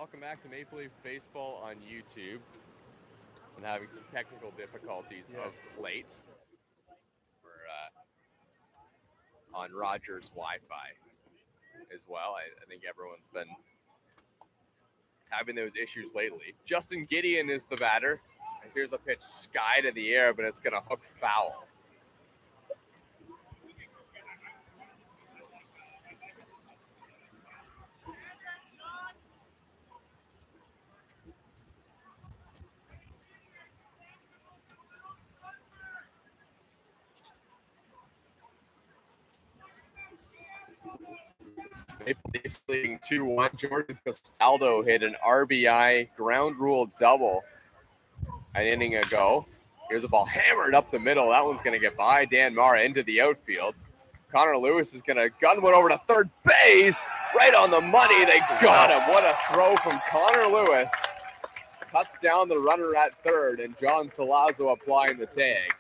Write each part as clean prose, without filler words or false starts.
Welcome back to Maple Leafs Baseball on YouTube. I'm having some technical difficulties of late. We're on Rogers Wi-Fi as well. I think everyone's been having those issues lately. Justin Gideon is the batter. As here's a pitch sky to the air, but it's going to hook foul. Maple Leafs leading 2-1. Jordan Castaldo hit an RBI ground rule double an inning ago. Here's a ball hammered up the middle. That one's going to get by Dan Mara into the outfield. Connor Lewis is going to gun one over to third base. Right on the money. They got him. What a throw from Connor Lewis. Cuts down the runner at third, and John Salazzo applying the tag.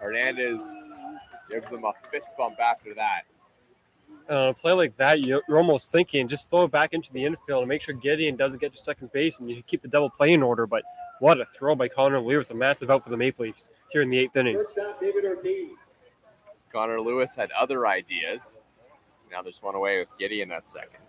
Hernandez gives him a fist bump after that. A play like that, you're almost thinking just throw it back into the infield and make sure Gideon doesn't get to second base and you keep the double play in order. But what a throw by Connor Lewis, a massive out for the Maple Leafs here in the eighth inning. Connor Lewis had other ideas. Now there's one away with Gideon at second.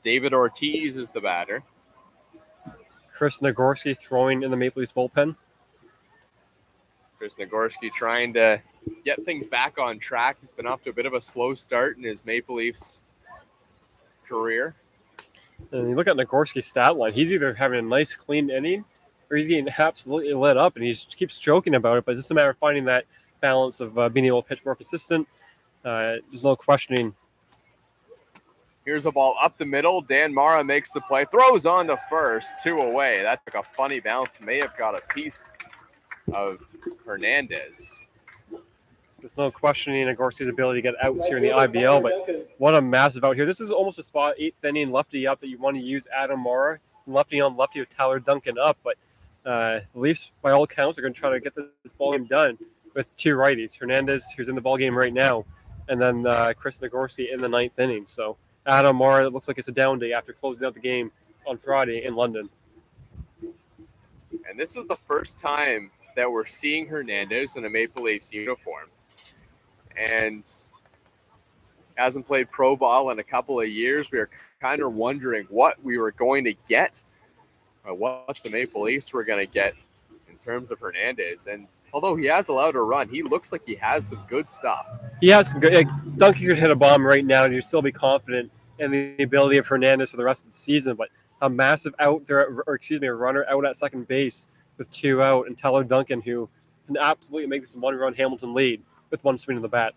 David Ortiz is the batter. Chris Nagorski throwing in the Maple Leafs bullpen. Chris Nagorski trying to get things back on track. He's been off to a bit of a slow start in his Maple Leafs career. And you look at Nagorski's stat line, he's either having a nice clean inning or he's getting absolutely lit up, and he keeps joking about it, but it's just a matter of finding that balance of being able to pitch more consistent. There's no questioning. Here's a ball up the middle. Dan Mara makes the play. Throws on to first. 2 away. That took a funny bounce. May have got a piece of Hernandez. There's no questioning Nagorski's ability to get outs here in the IBL, but what a massive out here. This is almost a spot, eighth inning, lefty up, that you want to use Adam Mara, lefty on lefty with Tyler Duncan up. But the Leafs, by all accounts, are going to try to get this ball game done with two righties. Hernandez, who's in the ball game right now, and then Chris Nagorski in the ninth inning. So Adam Mara, it looks like it's a down day after closing out the game on Friday in London. And this is the first time that we're seeing Hernandez in a Maple Leafs uniform. And hasn't played pro ball in a couple of years. We were kind of wondering what we were going to get, or what the Maple Leafs were going to get in terms of Hernandez. And although he has allowed a run, he looks like he has some good stuff. He has some good. Duncan could hit a bomb right now, and you'd still be confident in the ability of Hernandez for the rest of the season. But a massive out there, a runner out at second base with 2 out, and Tyler Duncan, who can absolutely make this one-run Hamilton lead with one swing of the bat.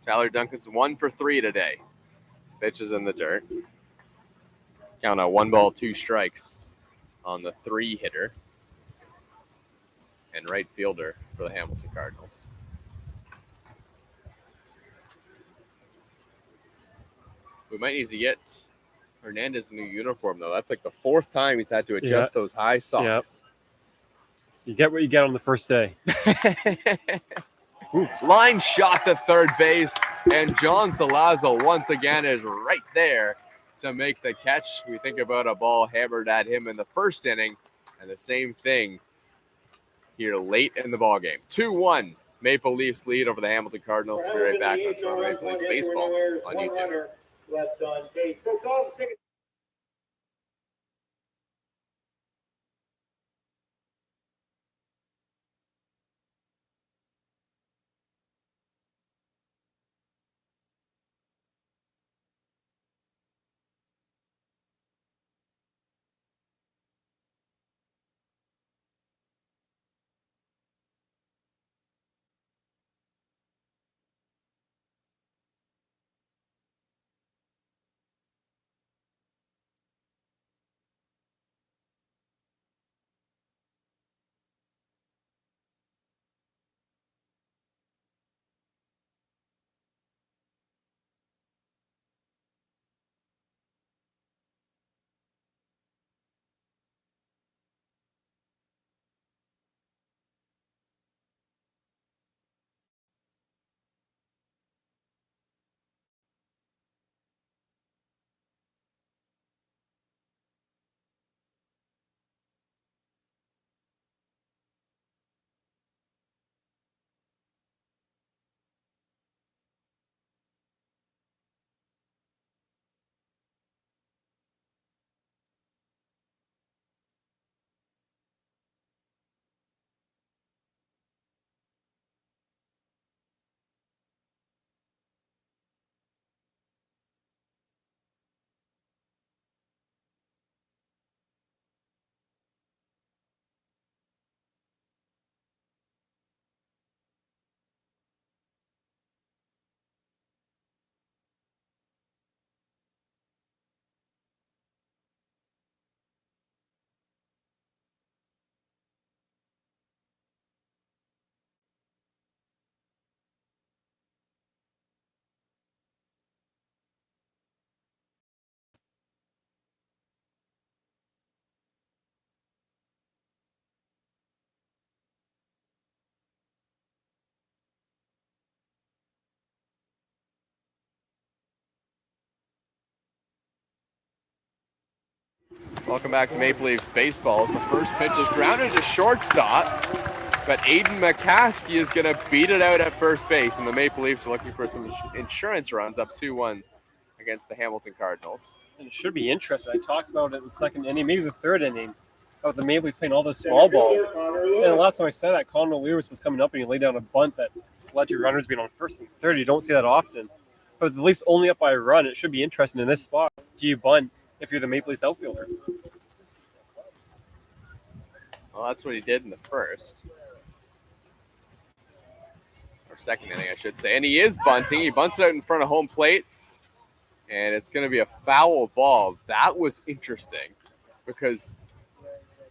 Tyler Duncan's 1 for 3 today. Pitches in the dirt. Count a 1 ball, 2 strikes on the 3-hitter and right fielder for the Hamilton Cardinals. We might need to get Hernandez a new uniform, though. That's like the 4th time he's had to adjust those high socks. Yep. So you get what you get on the first day. Line shot to third base, and John Salazzo once again is right there to make the catch. We think about a ball hammered at him in the first inning, and the same thing here late in the ballgame. 2-1, Maple Leafs lead over the Hamilton Cardinals. We'll be right back on Toronto Maple Leafs Baseball on YouTube. Left on base. Welcome back to Maple Leafs baseball. As the first pitch is grounded to shortstop, but Aiden McCaskey is going to beat it out at first base, and the Maple Leafs are looking for some insurance runs up 2-1 against the Hamilton Cardinals. And it should be interesting. I talked about it in the second inning, maybe the third inning, about the Maple Leafs playing all this small ball. And the last time I said that, Connor Lewis was coming up and he laid down a bunt that led to runners being on first and third. You don't see that often. But with the Leafs only up by a run, it should be interesting in this spot. Do you bunt if you're the Maple Leafs outfielder? Well, that's what he did in the first. Or second inning, I should say. And he is bunting. He bunts it out in front of home plate. And it's going to be a foul ball. That was interesting because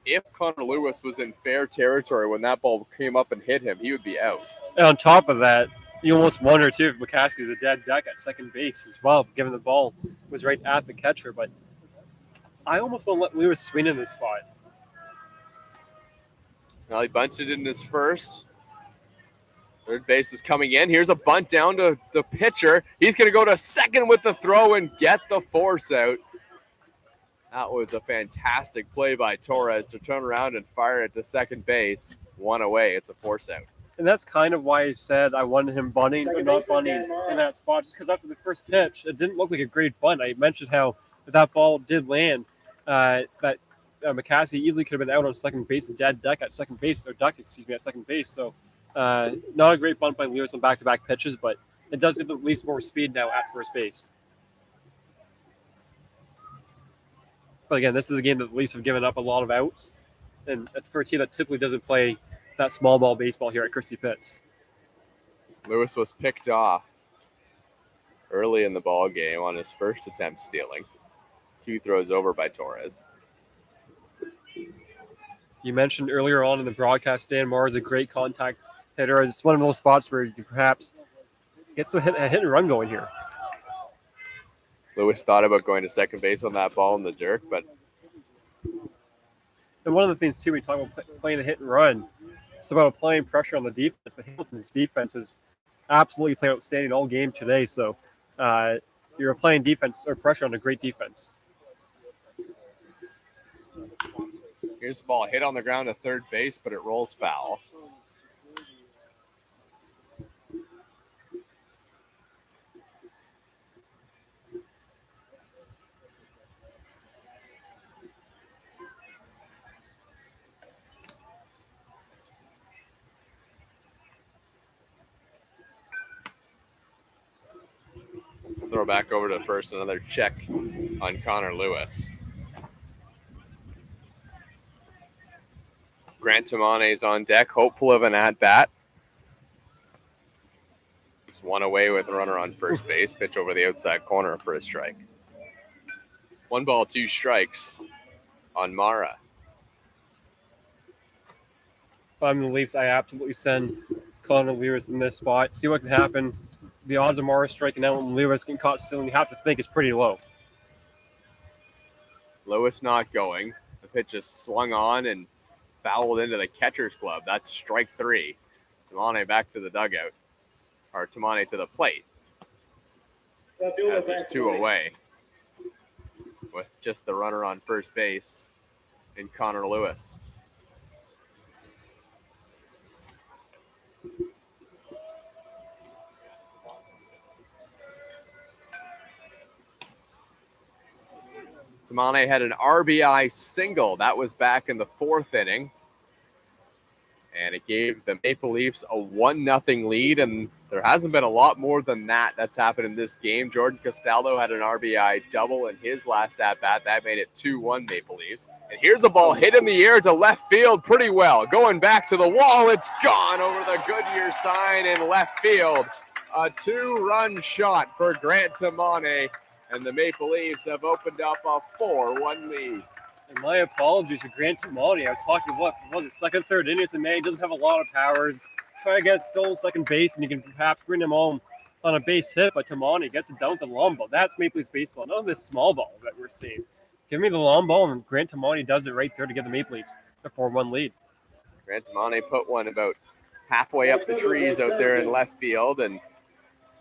if Connor Lewis was in fair territory when that ball came up and hit him, he would be out. And on top of that, you almost wonder, too, if McCaskey's a dead duck at second base as well, given the ball was right at the catcher. But I almost want to let Lewis swing in this spot. Well, he bunted in his first. Third base is coming in. Here's a bunt down to the pitcher. He's going to go to second with the throw and get the force out. That was a fantastic play by Torres to turn around and fire it to second base. One away. It's a force out. And that's kind of why I said I wanted him bunting, but not bunting in that spot. Just because after the first pitch, it didn't look like a great bunt. I mentioned how if that ball did land, that McCaskey easily could have been out on second base and dead duck at second base, or duck, excuse me, at second base. So not a great bunt by Lewis on back-to-back pitches, but it does give the Leafs more speed now at first base. But again, this is a game that the Leafs have given up a lot of outs, and for a team that typically doesn't play that small ball baseball here at Christie Pitts. Lewis was picked off early in the ball game on his first attempt stealing. 2 throws over by Torres. You mentioned earlier on in the broadcast, Dan Moore is a great contact hitter. It's one of those spots where you can perhaps get a hit and run going here. Lewis thought about going to second base on that ball in the jerk, but... And one of the things, too, we talk about playing a hit and run, it's about applying pressure on the defense. But Hamilton's defense has absolutely played outstanding all game today. So you're applying defense or pressure on a great defense. Here's the ball hit on the ground to third base, but it rolls foul. Throw back over to first, another check on Connor Lewis. Grant Timone's on deck, hopeful of an at-bat. He's one away with a runner on first base. Pitch over the outside corner for a strike. 1 ball, 2 strikes on Mara. If I'm the Leafs, I absolutely send Connor Lewis in this spot. See what can happen. The odds of Mara striking out when Lewis getting caught stealing, you have to think is pretty low. Lewis not going. The pitch is swung on and fouled into the catcher's glove. That's strike 3. Timone back to the dugout. Or Timone to the plate. As there's 2 away. With just the runner on first base in Connor Lewis. Timone had an RBI single. That was back in the 4th inning. And it gave the Maple Leafs a 1-0 lead. And there hasn't been a lot more than that that's happened in this game. Jordan Castaldo had an RBI double in his last at-bat. That made it 2-1 Maple Leafs. And here's a ball hit in the air to left field pretty well. Going back to the wall. It's gone over the Goodyear sign in left field. A 2-run shot for Grant Timone. And the Maple Leafs have opened up a 4-1 lead. And my apologies to Grant Timone. I was talking, what was it, second, third innings, and he doesn't have a lot of powers. Try to get stolen second base, and you can perhaps bring him home on a base hit, but Timone gets it down with the long ball. That's Maple Leafs baseball, none of this small ball that we're seeing. Give me the long ball, and Grant Timone does it right there to give the Maple Leafs a 4-1 lead. Grant Timone put one about halfway up the trees out there in left field, and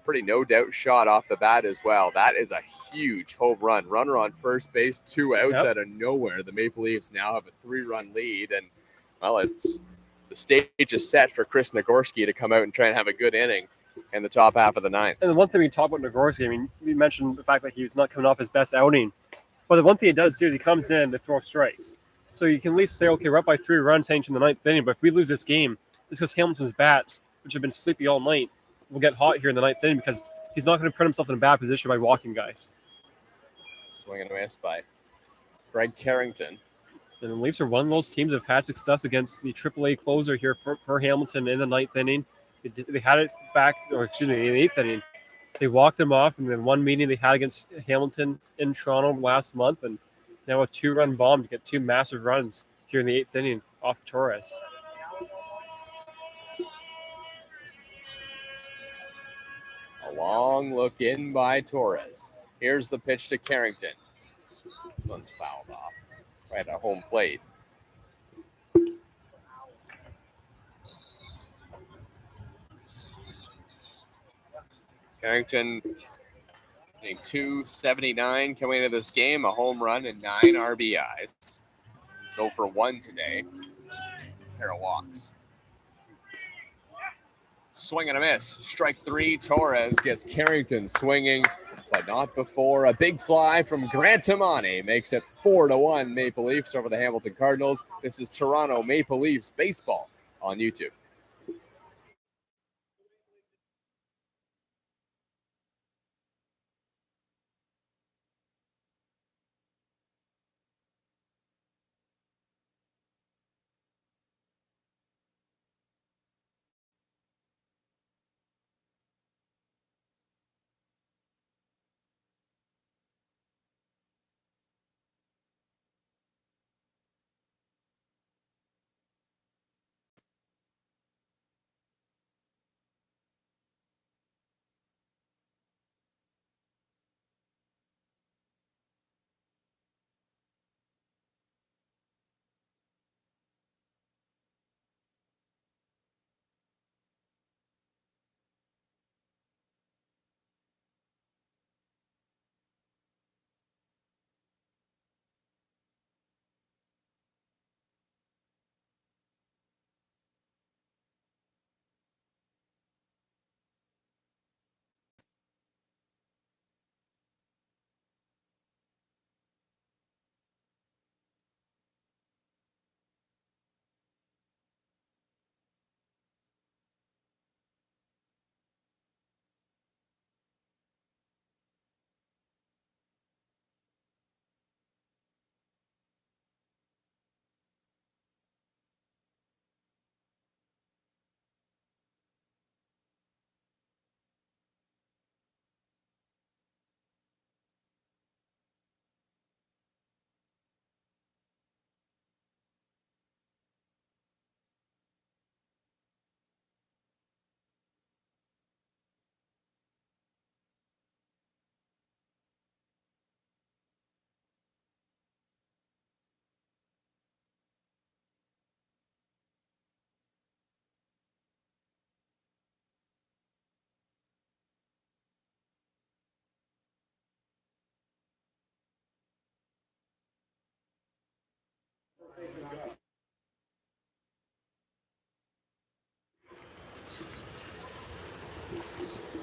pretty no-doubt shot off the bat as well. That is a huge home run. Runner on first base, 2 outs out of nowhere. The Maple Leafs now have a 3-run lead, and, well, it's the stage is set for Chris Nagorski to come out and try and have a good inning in the top half of the ninth. And the one thing we talk about Nagorski, I mean, we mentioned the fact that he was not coming off his best outing. But the one thing he does do is he comes in to throw strikes. So you can at least say, okay, we're up by 3 runs heading to the ninth inning, but if we lose this game, it's because Hamilton's bats, which have been sleepy all night, will get hot here in the ninth inning because he's not going to put himself in a bad position by walking guys. Swing and a miss by Greg Carrington. And the Leafs are one of those teams that have had success against the AAA closer here for Hamilton in the ninth inning. They had it back, or excuse me, in the 8th inning. They walked him off, and then one meeting they had against Hamilton in Toronto last month, and now a 2-run bomb to get 2 massive runs here in the 8th inning off Torres. A long look in by Torres. Here's the pitch to Carrington. This one's fouled off right at home plate. Carrington hitting .279 coming into this game, a home run and 9 RBIs. So for 1 today, pair of walks. Swing and a miss. Strike 3. Torres gets Carrington swinging, but not before a big fly from Grant Tamani makes it 4-1 Maple Leafs over the Hamilton Cardinals. This is Toronto Maple Leafs baseball on YouTube.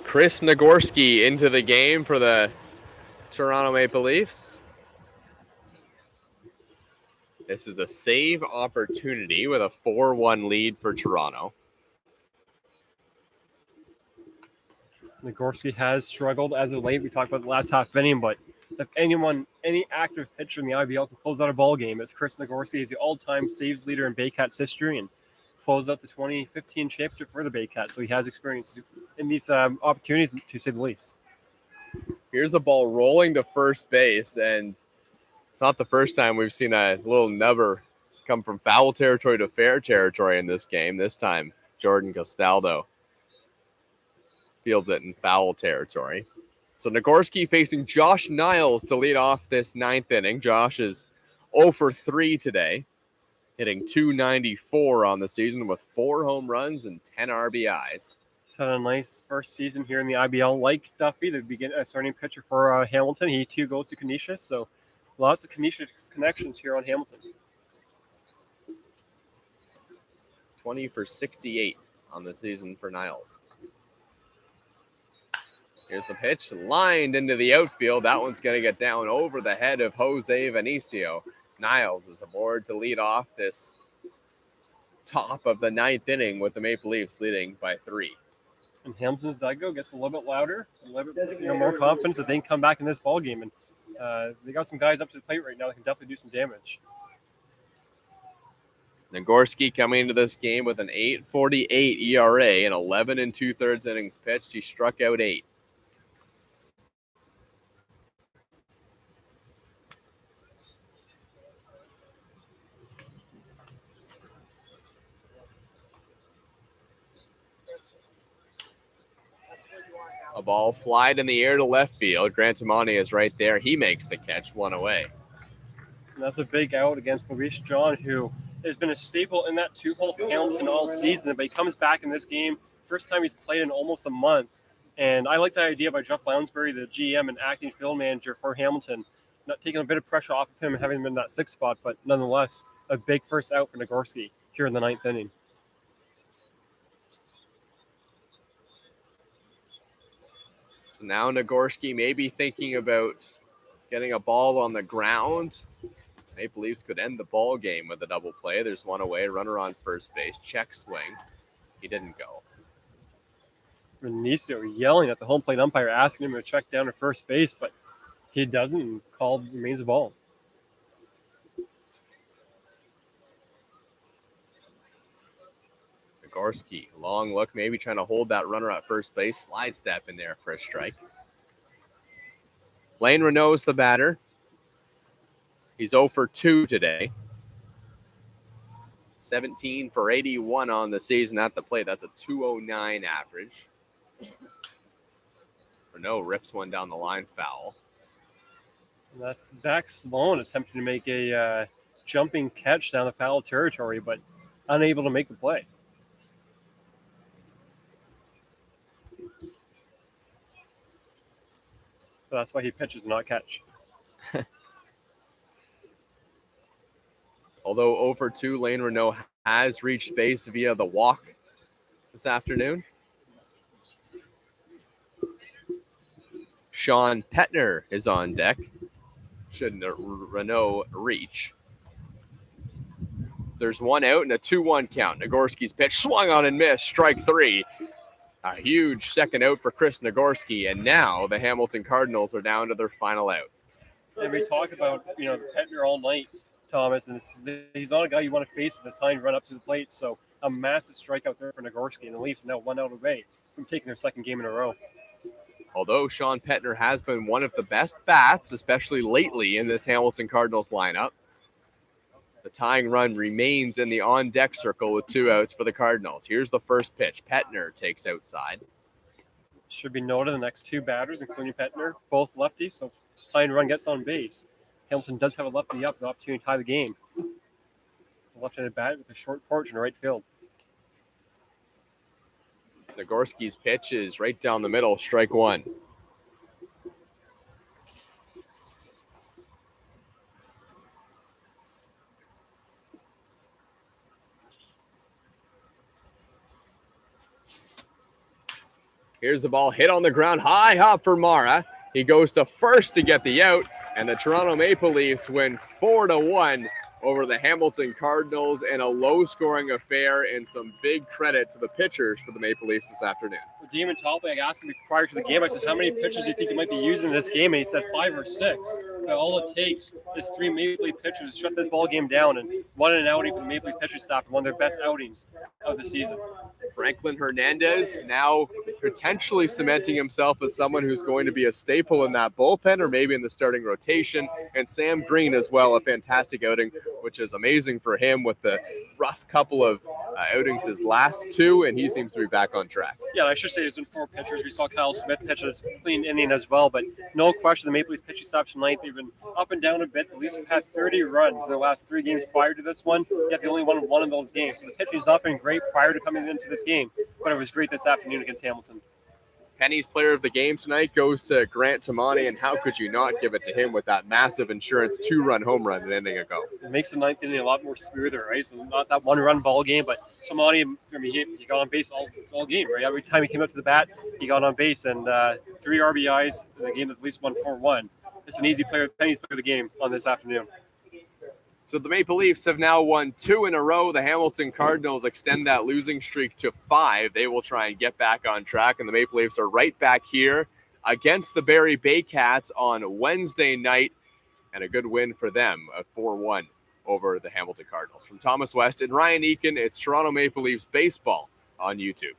Chris Nagorski into the game for the Toronto Maple Leafs. This is a save opportunity with a 4-1 lead for Toronto. Nagorski has struggled as of late. We talked about the last half inning, but if any active pitcher in the IBL can close out a ball game, it's Chris Nagorski. He's the all-time saves leader in Baycats history and closed out the 2015 championship for the Baycats. So he has experience in these opportunities, to say the least. Here's a ball rolling to first base, and it's not the first time we've seen a little nubber come from foul territory to fair territory in this game. This time, Jordan Castaldo fields it in foul territory. So Nagorski facing Josh Niles to lead off this 9th inning. Josh is 0 for 3 today, hitting .294 on the season with 4 home runs and 10 RBIs. had a nice first season here in the IBL. Like Duffy, the starting pitcher for Hamilton. He too goes to Canisius, so lots of Canisius connections here on Hamilton. 20 for 68 on the season for Niles. Here's the pitch, lined into the outfield. That one's going to get down over the head of Jose Vinicio. Niles is aboard to lead off this top of the 9th inning with the Maple Leafs leading by 3. And Hamilton's dugout gets a little bit louder, a little bit more confidence that they can come back in this ball game. And they got some guys up to the plate right now that can definitely do some damage. Nagorski coming into this game with an 8.48 ERA and 11 2/3 innings pitched. He struck out 8. A ball flied in the air to left field. Grant Amani is right there. He makes the catch, 1 away. And that's a big out against Luis John, who has been a staple in that 2-hole for Hamilton all season. But he comes back in this game, first time he's played in almost a month. And I like the idea by Jeff Lounsbury, the GM and acting field manager for Hamilton, not taking a bit of pressure off of him and having him in that 6th spot. But nonetheless, a big first out for Nagorski here in the 9th inning. So now Nagorski may be thinking about getting a ball on the ground. Maple Leafs could end the ball game with a double play. There's 1 away, runner on first base, check swing. He didn't go. Vinicio yelling at the home plate umpire, asking him to check down to first base, but he doesn't, and call remains the ball. Nagorski, long look, maybe trying to hold that runner at first base. Slide step in there for a strike. Lane Renault's the batter. He's 0 for 2 today. 17 for 81 on the season at the plate. That's a 209 average. Renault rips one down the line, foul. And that's Zach Sloan attempting to make a jumping catch down the foul territory, but unable to make the play. So that's why he pitches, not catch. Although 0 for 2, Lane Renault has reached base via the walk this afternoon. Sean Petner is on deck. Should Renault reach. There's 1 out and a 2-1 count. Nagorski's pitch swung on and missed. Strike 3. A huge second out for Chris Nagorski. And now the Hamilton Cardinals are down to their final out. And we talk about, Petner all night, Thomas, and he's not a guy you want to face with the time to run up to the plate. So a massive strikeout there for Nagorski, and the Leafs are now 1 out away from taking their 2nd game in a row. Although Sean Petner has been one of the best bats, especially lately in this Hamilton Cardinals lineup, the tying run remains in the on-deck circle with 2 outs for the Cardinals. Here's the first pitch. Petner takes outside. Should be noted the next 2 batters, including Petner, both lefties, so tying run gets on base. Hamilton does have a lefty up, the opportunity to tie the game. The left-handed bat with a short porch in right field. Nagorski's pitch is right down the middle, strike 1. Here's the ball hit on the ground, high hop for Mara. He goes to first to get the out, and the Toronto Maple Leafs win 4-1 over the Hamilton Cardinals in a low-scoring affair, and some big credit to the pitchers for the Maple Leafs this afternoon. Damon Topley, I asked him prior to the game, I said, how many pitchers do you think he might be using in this game? And he said 5 or 6. But all it takes is 3 Maple Leaf pitchers to shut this ball game down, and 1 an outing for the Maple Leaf pitching staff, and one of their best outings of the season. Franklin Hernandez now potentially cementing himself as someone who's going to be a staple in that bullpen or maybe in the starting rotation. And Sam Green as well, a fantastic outing, which is amazing for him with the rough couple of outings his last 2, and he seems to be back on track. Yeah, I should say there's been 4 pitchers. We saw Kyle Smith pitch a clean inning as well, but no question the Maple Leafs pitching staff tonight, they've been up and down a bit. The Leafs have had 30 runs in their last 3 games prior to this one, yet they only won 1 of those games. So the pitching's not been great prior to coming into this game, but but it was great this afternoon against Hamilton. Penny's player of the game tonight goes to Grant Tamani, and how could you not give it to him with that massive insurance 2-run home run an inning ago? It makes the ninth inning a lot more smoother, right? So not that one-run ball game, but Tamani, I mean, he got on base all game, right? Every time he came up to the bat, he got on base, and 3 RBIs in a game that at least won 4-1. It's an easy Penny's player of the game on this afternoon. So the Maple Leafs have now won 2 in a row. The Hamilton Cardinals extend that losing streak to 5. They will try and get back on track, and the Maple Leafs are right back here against the Barrie Baycats on Wednesday night, and a good win for them, a 4-1 over the Hamilton Cardinals. From Thomas West and Ryan Eakin, it's Toronto Maple Leafs baseball on YouTube.